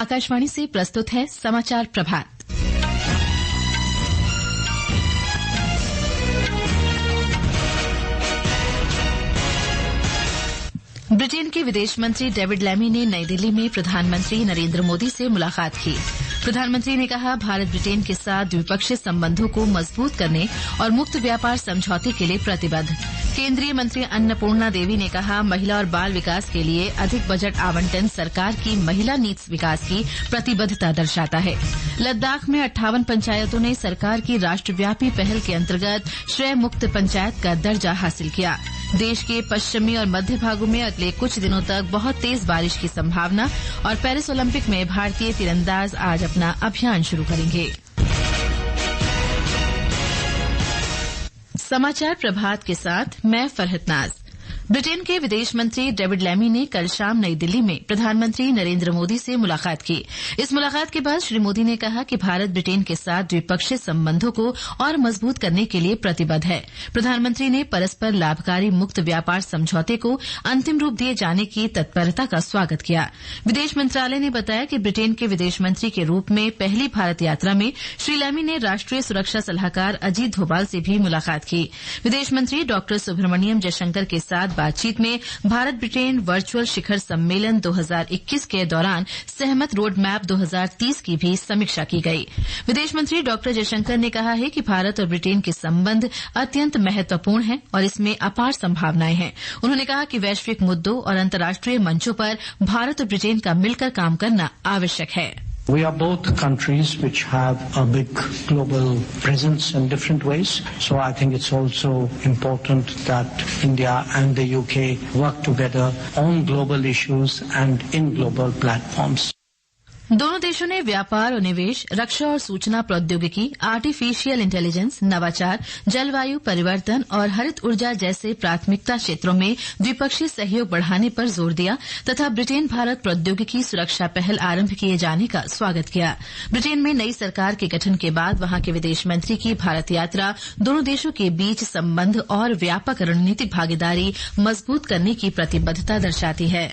आकाशवाणी से प्रस्तुत है समाचार प्रभात। ब्रिटेन के विदेश मंत्री डेविड लैमी ने नई दिल्ली में प्रधानमंत्री नरेंद्र मोदी से मुलाकात की। प्रधानमंत्री ने कहा, भारत ब्रिटेन के साथ द्विपक्षीय संबंधों को मजबूत करने और मुक्त व्यापार समझौते के लिए प्रतिबद्ध। केंद्रीय मंत्री अन्नपूर्णा देवी ने कहा, महिला और बाल विकास के लिए अधिक बजट आवंटन सरकार की महिला नीति विकास की प्रतिबद्धता दर्शाता है। लद्दाख में 58 पंचायतों ने सरकार की राष्ट्रव्यापी पहल के अंतर्गत श्रेय मुक्त पंचायत का दर्जा हासिल किया। देश के पश्चिमी और मध्य भागों में अगले कुछ दिनों तक बहुत तेज बारिश की संभावना और पेरिस ओलंपिक में भारतीय तीरंदाज आज अपना अभियान शुरू करेंगे। समाचार प्रभात के साथ मैं फरहत नाज। ब्रिटेन के विदेश मंत्री डेविड लैमी ने कल शाम नई दिल्ली में प्रधानमंत्री नरेंद्र मोदी से मुलाकात की। इस मुलाकात के बाद श्री मोदी ने कहा कि भारत ब्रिटेन के साथ द्विपक्षीय संबंधों को और मजबूत करने के लिए प्रतिबद्ध है। प्रधानमंत्री ने परस्पर लाभकारी मुक्त व्यापार समझौते को अंतिम रूप दिए जाने की तत्परता का स्वागत किया। विदेश मंत्रालय ने बताया कि ब्रिटेन के विदेश मंत्री के रूप में पहली भारत यात्रा में श्री लैमी ने राष्ट्रीय सुरक्षा सलाहकार अजीत डोभाल से भी मुलाकात की। विदेश मंत्री डॉ सुब्रमण्यम जयशंकर के साथ बातचीत में भारत ब्रिटेन वर्चुअल शिखर सम्मेलन 2021 के दौरान सहमत रोड मैप 2030 की भी समीक्षा की गई। विदेश मंत्री डॉ जयशंकर ने कहा है कि भारत और ब्रिटेन के संबंध अत्यंत महत्वपूर्ण हैं और इसमें अपार संभावनाएं हैं। उन्होंने कहा कि वैश्विक मुद्दों और अंतर्राष्ट्रीय मंचों पर भारत और ब्रिटेन का मिलकर काम करना आवश्यक है। We are both countries which have a big global presence in different ways. So I think it's also important that India and the UK work together on global issues and in global platforms. दोनों देशों ने व्यापार और निवेश, रक्षा और सूचना प्रौद्योगिकी, artificial intelligence, नवाचार, जलवायु परिवर्तन और हरित ऊर्जा जैसे प्राथमिकता क्षेत्रों में द्विपक्षीय सहयोग बढ़ाने पर जोर दिया तथा ब्रिटेन भारत प्रौद्योगिकी सुरक्षा पहल आरंभ किए जाने का स्वागत किया। ब्रिटेन में नई सरकार के गठन के बाद वहां के विदेश मंत्री की भारत यात्रा दोनों देशों के बीच संबंध और व्यापक रणनीतिक भागीदारी मजबूत करने की प्रतिबद्धता दर्शाती है।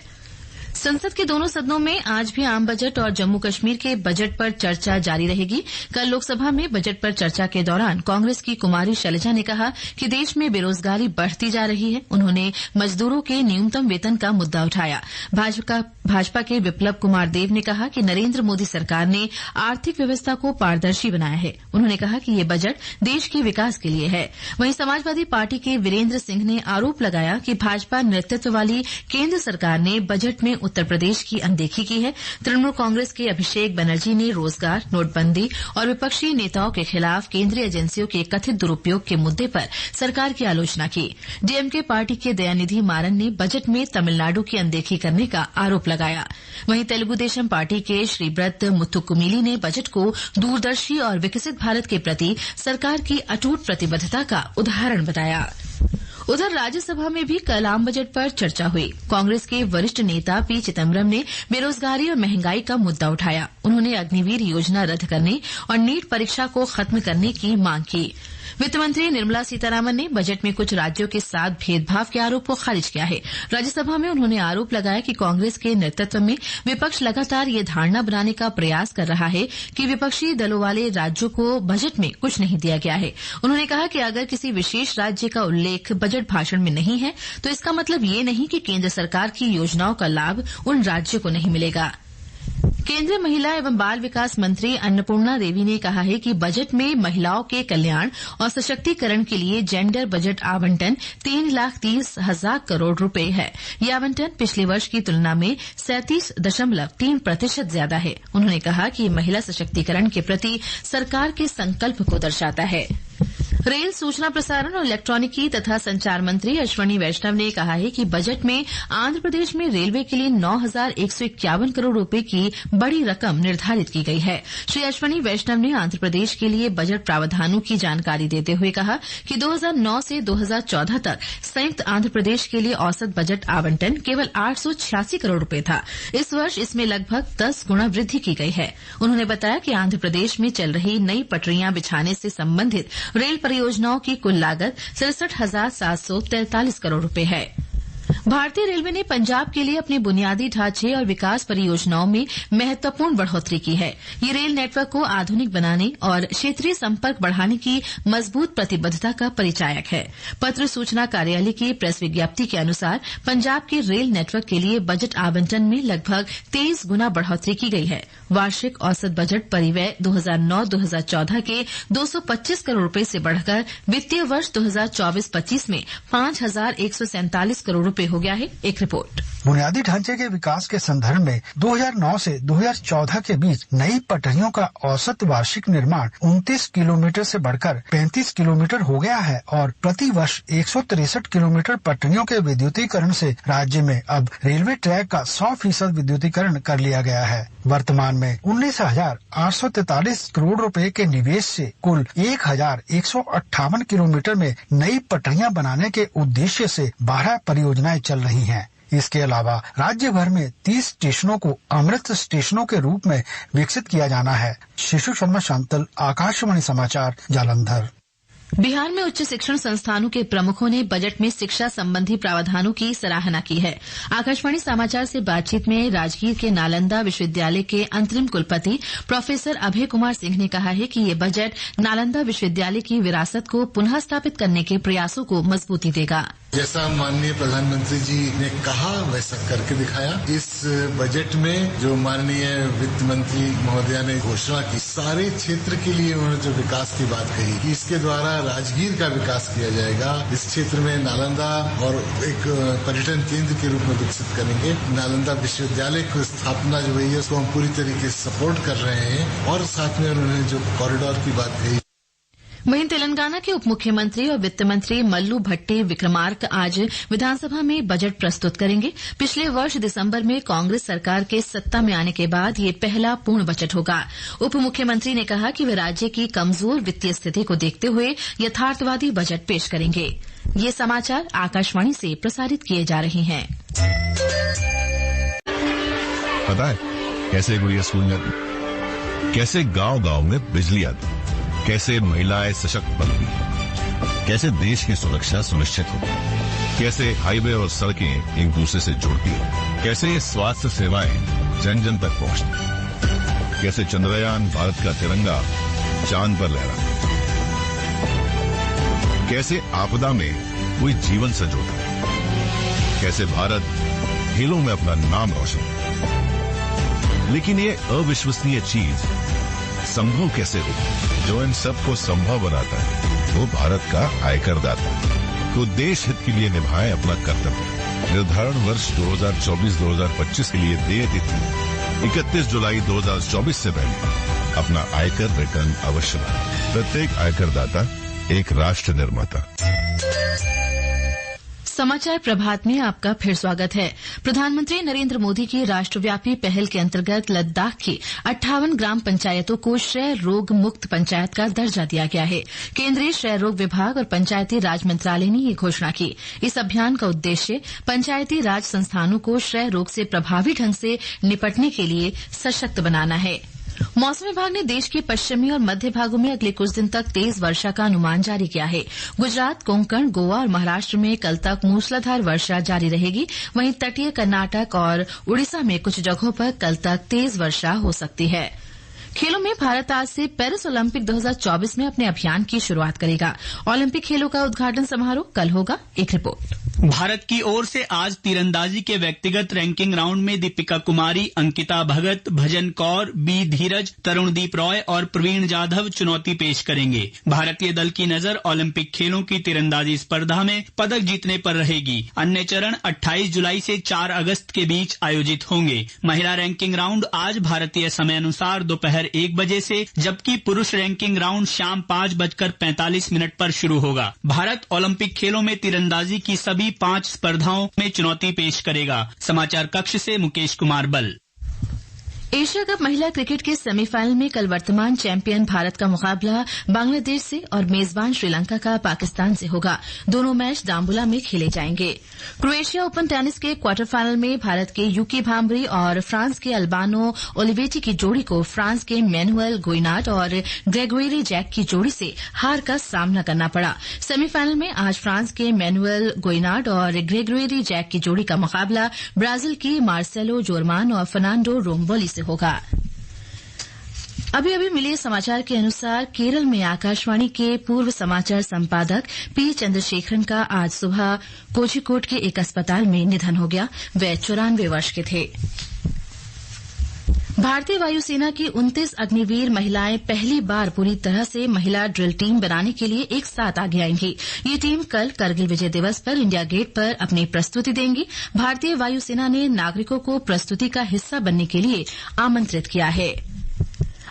संसद के दोनों सदनों में आज भी आम बजट और जम्मू कश्मीर के बजट पर चर्चा जारी रहेगी। कल लोकसभा में बजट पर चर्चा के दौरान कांग्रेस की कुमारी शैलजा ने कहा कि देश में बेरोजगारी बढ़ती जा रही है। उन्होंने मजदूरों के न्यूनतम वेतन का मुद्दा उठाया। भाजपा के विप्लव कुमार देव ने कहा कि नरेंद्र मोदी सरकार ने आर्थिक व्यवस्था को पारदर्शी बनाया है। उन्होंने कहा कि ये बजट देश के विकास के लिए है। वहीं समाजवादी पार्टी के वीरेंद्र सिंह ने आरोप लगाया कि भाजपा नेतृत्व वाली केंद्र सरकार ने बजट में उत्तर प्रदेश की अनदेखी की है। तृणमूल कांग्रेस के अभिषेक बनर्जी ने रोजगार, नोटबंदी और विपक्षी नेताओं के खिलाफ केंद्रीय एजेंसियों के कथित दुरुपयोग के मुद्दे पर सरकार की आलोचना की। डीएमके पार्टी के दयानिधि मारन ने बजट में तमिलनाडु की अनदेखी करने का आरोप लगाया। वहीं तेलुगु देशम पार्टी के श्रीब्रत मुथुकुमिली ने बजट को दूरदर्शी और विकसित भारत के प्रति सरकार की अटूट प्रतिबद्धता का उदाहरण बताया। उधर राज्यसभा में भी कल आम बजट पर चर्चा हुई। कांग्रेस के वरिष्ठ नेता पी चिदम्बरम ने बेरोजगारी और महंगाई का मुद्दा उठाया। उन्होंने अग्निवीर योजना रद्द करने और नीट परीक्षा को खत्म करने की मांग की। वित्त मंत्री निर्मला सीतारामन ने बजट में कुछ राज्यों के साथ भेदभाव के आरोप को खारिज किया है। राज्यसभा में उन्होंने आरोप लगाया कि कांग्रेस के नेतृत्व में विपक्ष लगातार ये धारणा बनाने का प्रयास कर रहा है कि विपक्षी दलों वाले राज्यों को बजट में कुछ नहीं दिया गया है। उन्होंने कहा कि अगर किसी विशेष राज्य का उल्लेख बजट भाषण में नहीं है तो इसका मतलब ये नहीं कि केंद्र सरकार की योजनाओं का लाभ उन राज्यों को नहीं मिलेगा। केंद्रीय महिला एवं बाल विकास मंत्री अन्नपूर्णा देवी ने कहा है कि बजट में महिलाओं के कल्याण और सशक्तिकरण के लिए जेंडर बजट आवंटन 3,30,000 करोड़ रुपए है। यह आवंटन पिछले वर्ष की तुलना में 37.3% ज्यादा है। उन्होंने कहा कि महिला सशक्तिकरण के प्रति सरकार के संकल्प को दर्शाता है। रेल, सूचना प्रसारण और इलेक्ट्रॉनिकी तथा संचार मंत्री अश्विनी वैष्णव ने कहा है कि बजट में आंध्र प्रदेश में रेलवे के लिए 9,151 करोड़ रुपए की बड़ी रकम निर्धारित की गई है। श्री अश्विनी वैष्णव ने आंध्र प्रदेश के लिए बजट प्रावधानों की जानकारी देते हुए कहा कि 2009 से 2014 तक संयुक्त आंध्र प्रदेश के लिए औसत बजट आवंटन केवल 886 करोड़ रुपए था। इस वर्ष इसमें लगभग 10 गुना वृद्धि की गई है। उन्होंने बताया कि आंध्र प्रदेश में चल रही नई पटरियां बिछाने से संबंधित रेल परियोजनाओं की कुल लागत 63,743 करोड़ रुपए है। भारतीय रेलवे ने पंजाब के लिए अपने बुनियादी ढांचे और विकास परियोजनाओं में महत्वपूर्ण बढ़ोतरी की है। ये रेल नेटवर्क को आधुनिक बनाने और क्षेत्रीय संपर्क बढ़ाने की मजबूत प्रतिबद्धता का परिचायक है। पत्र सूचना कार्यालय की प्रेस विज्ञप्ति के अनुसार पंजाब के रेल नेटवर्क के लिए बजट आवंटन में लगभग 23 गुना बढ़ोतरी की गई है। वार्षिक औसत बजट परिव्यय 2009-2014 के 225 करोड़ रुपए से बढ़कर वित्तीय वर्ष 2024-25 में 5,147 करोड़ रुपए हो गया है। एक रिपोर्ट। बुनियादी ढांचे के विकास के संदर्भ में 2009 से 2014 के बीच नई पटरियों का औसत वार्षिक निर्माण 29 किलोमीटर से बढ़कर 35 किलोमीटर हो गया है और प्रति वर्ष 163 किलोमीटर पटरियों के विद्युतीकरण से राज्य में अब रेलवे ट्रैक का 100% विद्युतीकरण कर लिया गया है। वर्तमान में 19,843 करोड़ रुपए के निवेश से कुल 1,158 किलोमीटर में नई पटरियां बनाने के उद्देश्य से 12 परियोजनाएं चल रही हैं। इसके अलावा राज्य भर में 30 स्टेशनों को अमृत स्टेशनों के रूप में विकसित किया जाना है। शिशु शर्मा शांतल, आकाशवाणी समाचार, जालंधर। बिहार में उच्च शिक्षण संस्थानों के प्रमुखों ने बजट में शिक्षा संबंधी प्रावधानों की सराहना की है। आकाशवाणी समाचार से बातचीत में राजगीर के नालंदा विश्वविद्यालय के अंतरिम कुलपति प्रोफेसर अभय कुमार सिंह ने कहा है कि ये बजट नालंदा विश्वविद्यालय की विरासत को पुनः स्थापित करने के प्रयासों को मजबूती देगा। जैसा माननीय प्रधानमंत्री जी ने कहा वैसा करके दिखाया। इस बजट में जो माननीय वित्त मंत्री महोदया ने घोषणा की, सारे क्षेत्र के लिए उन्होंने जो विकास की बात कही कि इसके द्वारा राजगीर का विकास किया जाएगा। इस क्षेत्र में नालंदा और एक पर्यटन केंद्र के रूप में विकसित करेंगे। नालंदा विश्वविद्यालय की स्थापना जो हुई है उसको हम पूरी तरीके से सपोर्ट कर रहे हैं और साथ में उन्होंने जो कॉरिडोर की बात कही। वहीं तेलंगाना के उप मुख्यमंत्री और वित्त मंत्री मल्लू भट्टी विक्रमार्क आज विधानसभा में बजट प्रस्तुत करेंगे। पिछले वर्ष दिसंबर में कांग्रेस सरकार के सत्ता में आने के बाद ये पहला पूर्ण बजट होगा। उप मुख्यमंत्री ने कहा कि वे राज्य की कमजोर वित्तीय स्थिति को देखते हुए यथार्थवादी बजट पेश करेंगे। ये समाचार आकाशवाणी से प्रसारित किए जा रहे हैं। पता है कैसे गुड़िया स्कूल जाती, कैसे गांव-गांव में बिजली आती, कैसे महिलाएं सशक्त बनती, कैसे देश की सुरक्षा सुनिश्चित होती, कैसे हाईवे और सड़कें एक दूसरे से जुड़ती है, कैसे स्वास्थ्य सेवाएं जन जन तक पहुंचती, कैसे चंद्रयान भारत का तिरंगा चांद पर लहराता, कैसे आपदा में कोई जीवन संजोता, कैसे भारत खेलों में अपना नाम रोशन करता। लेकिन ये अविश्वसनीय चीज संभव कैसे हो? जो इन सब को संभव बनाता है वो भारत का आयकर दाता है। तो देश हित के लिए निभाए अपना कर्तव्य। निर्धारण वर्ष 2024-2025 के लिए देय तिथि 31 जुलाई 2024 से पहले अपना आयकर रिटर्न अवश्य भरें। प्रत्येक आयकर दाता एक राष्ट्र निर्माता। समाचार प्रभात में आपका फिर स्वागत है। प्रधानमंत्री नरेंद्र मोदी की राष्ट्रव्यापी पहल के अंतर्गत लद्दाख की 58 ग्राम पंचायतों को क्षय रोग मुक्त पंचायत का दर्जा दिया गया है। केंद्रीय क्षय रोग विभाग और पंचायती राज मंत्रालय ने ये घोषणा की। इस अभियान का उद्देश्य पंचायती राज संस्थानों को क्षय रोग से प्रभावी ढंग से निपटने के लिए सशक्त बनाना है। मौसम विभाग ने देश के पश्चिमी और मध्य भागों में अगले कुछ दिन तक तेज वर्षा का अनुमान जारी किया है। गुजरात, कोंकण, गोवा और महाराष्ट्र में कल तक मूसलाधार वर्षा जारी रहेगी। वहीं तटीय कर्नाटक और उड़ीसा में कुछ जगहों पर कल तक तेज वर्षा हो सकती है। खेलों में भारत आज से पेरिस ओलंपिक 2024 में अपने अभियान की शुरुआत करेगा। ओलंपिक खेलों का उद्घाटन समारोह कल होगा। एक रिपोर्ट। भारत की ओर से आज तीरंदाजी के व्यक्तिगत रैंकिंग राउंड में दीपिका कुमारी, अंकिता भगत, भजन कौर, बी धीरज, तरुणदीप रॉय और प्रवीण जाधव चुनौती पेश करेंगे। भारतीय दल की नजर ओलंपिक खेलों की तीरंदाजी स्पर्धा में पदक जीतने पर रहेगी। अन्य चरण 28 जुलाई से 4 अगस्त के बीच आयोजित होंगे। महिला रैंकिंग राउंड आज भारतीय समय अनुसार दोपहर 1 बजे से, जबकि पुरुष रैंकिंग राउंड शाम 5:45 पर शुरू होगा। भारत ओलंपिक खेलों में तीरंदाजी की सभी 5 स्पर्धाओं में चुनौती पेश करेगा। समाचार कक्ष से मुकेश कुमार बल। एशिया कप महिला क्रिकेट के सेमीफाइनल में कल वर्तमान चैंपियन भारत का मुकाबला बांग्लादेश से और मेजबान श्रीलंका का पाकिस्तान से होगा। दोनों मैच दाम्बुला में खेले जाएंगे। क्रोएशिया ओपन टेनिस के क्वार्टर फाइनल में भारत के यूकी भाम्बरी और फ्रांस के अल्बानो ओलिवेटी की जोड़ी को फ्रांस के मैनुअल गोइनार्ड और ग्रेगोरी जैक की जोड़ी से हार का सामना करना पड़ा। सेमीफाइनल में आज फ्रांस के मैनुअल गोइनार्ड और ग्रेगोरी जैक की जोड़ी का मुकाबला ब्राजील की मार्सेलो जोरमान और फर्नांडो रोम्बोली से होगा। अभी मिले समाचार के अनुसार केरल में आकाशवाणी के पूर्व समाचार संपादक पी चंद्रशेखरन का आज सुबह कोझिकोड के एक अस्पताल में निधन हो गया। वे 94 वर्ष के थे। भारतीय वायुसेना की 29 अग्निवीर महिलाएं पहली बार पूरी तरह से महिला ड्रिल टीम बनाने के लिए एक साथ आगे आएंगी। ये टीम कल करगिल विजय दिवस पर इंडिया गेट पर अपनी प्रस्तुति देंगी। भारतीय वायुसेना ने नागरिकों को प्रस्तुति का हिस्सा बनने के लिए आमंत्रित किया है।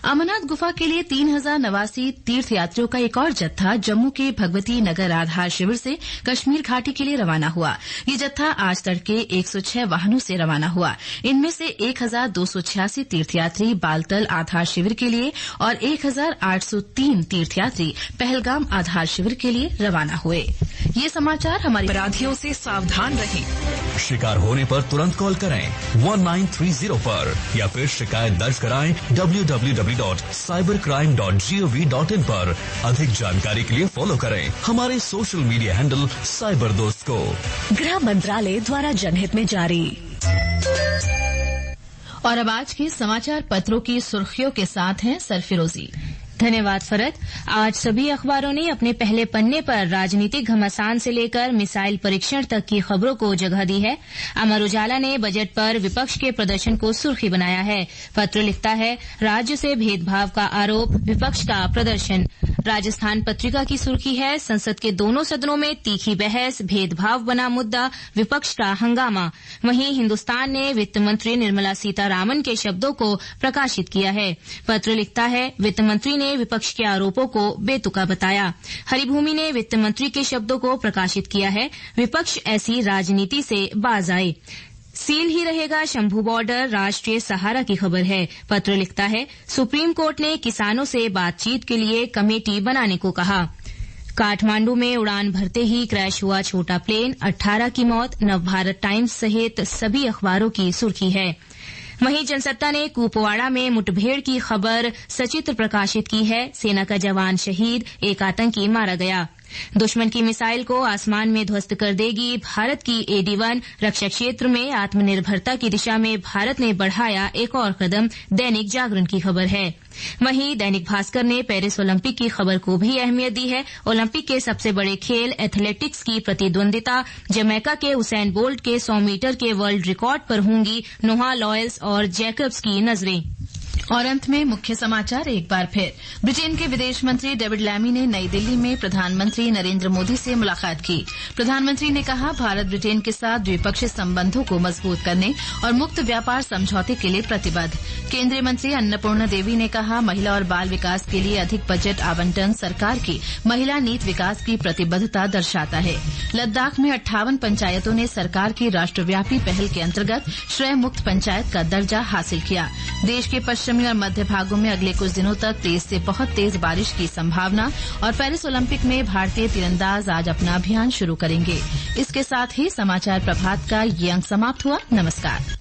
अमरनाथ गुफा के लिए 3089 तीर्थयात्रियों का एक और जत्था जम्मू के भगवती नगर आधार शिविर से कश्मीर घाटी के लिए रवाना हुआ। ये जत्था आज तड़के 106 वाहनों से रवाना हुआ। इनमें से 1286 तीर्थयात्री बालतल आधार शिविर के लिए और 1803 तीर्थयात्री पहलगाम आधार शिविर के लिए रवाना हुए। ये समाचार हमारे अपराधियों से सावधान रहें। शिकार होने पर तुरंत कॉल करें 1930 पर या फिर शिकायत दर्ज कराएं www.cybercrime.gov.in पर। अधिक जानकारी के लिए फॉलो करें हमारे सोशल मीडिया हैंडल साइबर दोस्त को। गृह मंत्रालय द्वारा जनहित में जारी। और अब आज के समाचार पत्रों की सुर्खियों के साथ हैं सरफिरोजी। धन्यवाद फरत। आज सभी अखबारों ने अपने पहले पन्ने पर राजनीतिक घमासान से लेकर मिसाइल परीक्षण तक की खबरों को जगह दी है। अमर उजाला ने बजट पर विपक्ष के प्रदर्शन को सुर्खी बनाया है। पत्र लिखता है, राज्य से भेदभाव का आरोप, विपक्ष का प्रदर्शन। राजस्थान पत्रिका की सुर्खी है, संसद के दोनों सदनों में तीखी बहस, भेदभाव बना मुद्दा, विपक्ष का हंगामा। वहीं हिन्दुस्तान ने वित्त मंत्री निर्मला सीतारामन के शब्दों को प्रकाशित किया है। पत्र लिखता है, वित्त मंत्री ने विपक्ष के आरोपों को बेतुका बताया। हरिभूमि ने वित्त मंत्री के शब्दों को प्रकाशित किया है, विपक्ष ऐसी राजनीति से बाज आए। सील ही रहेगा शंभू बॉर्डर, राष्ट्रीय सहारा की खबर है। पत्र लिखता है, सुप्रीम कोर्ट ने किसानों से बातचीत के लिए कमेटी बनाने को कहा। काठमांडू में उड़ान भरते ही क्रैश हुआ छोटा प्लेन, 18 की मौत। नवभारत टाइम्स सहित सभी अखबारों की सुर्खी है। वहीं जनसत्ता ने कुपवाड़ा में मुठभेड़ की खबर सचित्र प्रकाशित की है। सेना का जवान शहीद, एक आतंकी मारा गया। दुश्मन की मिसाइल को आसमान में ध्वस्त कर देगी भारत की AD-1। रक्षा क्षेत्र में आत्मनिर्भरता की दिशा में भारत ने बढ़ाया एक और कदम, दैनिक जागरण की खबर है। वहीं दैनिक भास्कर ने पेरिस ओलंपिक की खबर को भी अहमियत दी है। ओलंपिक के सबसे बड़े खेल एथलेटिक्स की प्रतिद्वंदिता, जमैका के उसेन बोल्ट के 100 मीटर के वर्ल्ड रिकॉर्ड पर होंगी नोहा लॉयल्स और जैकब्स की नजरें। और अंत में मुख्य समाचार एक बार फिर। ब्रिटेन के विदेश मंत्री डेविड लैमी ने नई दिल्ली में प्रधानमंत्री नरेंद्र मोदी से मुलाकात की। प्रधानमंत्री ने कहा, भारत ब्रिटेन के साथ द्विपक्षीय संबंधों को मजबूत करने और मुक्त व्यापार समझौते के लिए प्रतिबद्ध। केंद्रीय मंत्री अन्नपूर्णा देवी ने कहा, महिला और बाल विकास के लिए अधिक बजट आवंटन सरकार की महिला नीति विकास की प्रतिबद्धता दर्शाता है। लद्दाख में 58 पंचायतों ने सरकार की राष्ट्रव्यापी पहल के अंतर्गत श्रय मुक्त पंचायत का दर्जा हासिल किया। देश के पश्चिमी और मध्य भागों में अगले कुछ दिनों तक तेज से बहुत तेज बारिश की संभावना। और पेरिस ओलंपिक में भारतीय तीरंदाज आज अपना अभियान शुरू करेंगे। इसके साथ ही समाचार प्रभात का ये अंक समाप्त हुआ। नमस्कार।